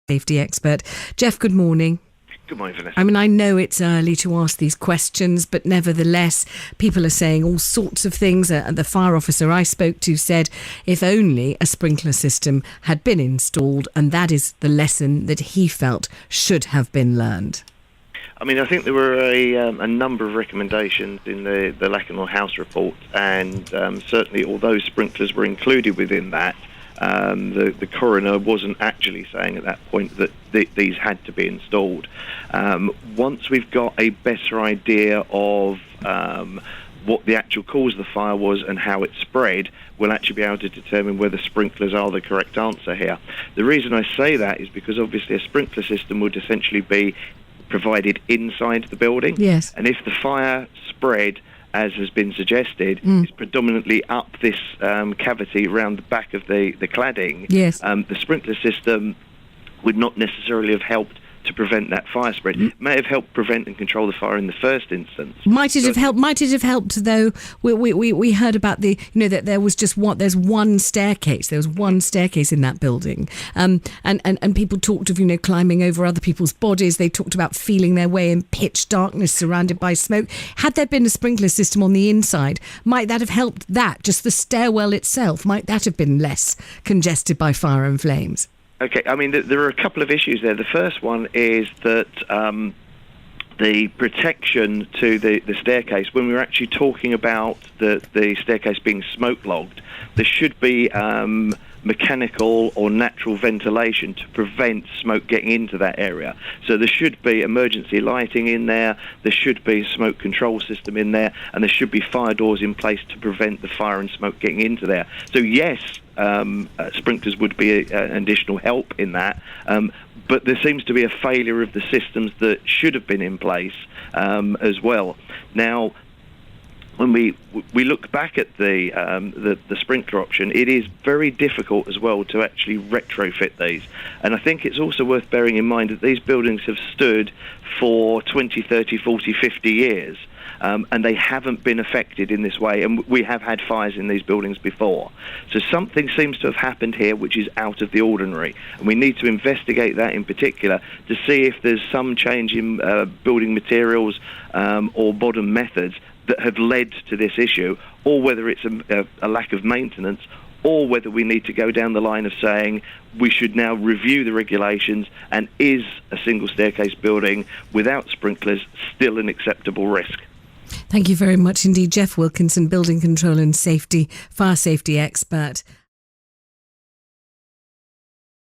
safety expert. Geoff, good morning. Good morning, Vanessa. I mean, I know it's early to ask these questions, but nevertheless, people are saying all sorts of things. The fire officer I spoke to said if only a sprinkler system had been installed, and that is the lesson that he felt should have been learned. I mean, I think there were a number of recommendations in the Lakenhall House report, and certainly although sprinklers were included within that, the coroner wasn't actually saying at that point that these had to be installed. Once we've got a better idea of what the actual cause of the fire was and how it spread, we'll actually be able to determine whether sprinklers are the correct answer here. The reason I say that is because obviously a sprinkler system would essentially be provided inside the building. Yes. And if the fire spread, as has been suggested, is predominantly up this cavity around the back of the cladding, yes, the sprinkler system would not necessarily have helped to prevent that fire spread. It may have helped prevent and control the fire in the first instance. Might it have helped? Might it have helped though? We heard about that there was just there's one staircase. There was one staircase in that building, and people talked of climbing over other people's bodies. They talked about feeling their way in pitch darkness, surrounded by smoke. Had there been a sprinkler system on the inside, might that have helped? That just the stairwell itself, might that have been less congested by fire and flames? Okay, I mean, there are a couple of issues there. The first one is that the protection to the staircase, when we were actually talking about the staircase being smoke logged, there should be mechanical or natural ventilation to prevent smoke getting into that area. So there should be emergency lighting in there, there should be a smoke control system in there, and there should be fire doors in place to prevent the fire and smoke getting into there. So yes, sprinklers would be an additional help in that, but there seems to be a failure of the systems that should have been in place as well. Now, when we look back at the sprinkler option, it is very difficult as well to actually retrofit these. And I think it's also worth bearing in mind that these buildings have stood for 20, 30, 40, 50 years. And they haven't been affected in this way, and we have had fires in these buildings before. So something seems to have happened here which is out of the ordinary, and we need to investigate that in particular to see if there's some change in building materials or bottom methods that have led to this issue, or whether it's a lack of maintenance, or whether we need to go down the line of saying we should now review the regulations, and is a single staircase building without sprinklers still an acceptable risk? Thank you very much indeed. Geoff Wilkinson, building control and safety, fire safety expert.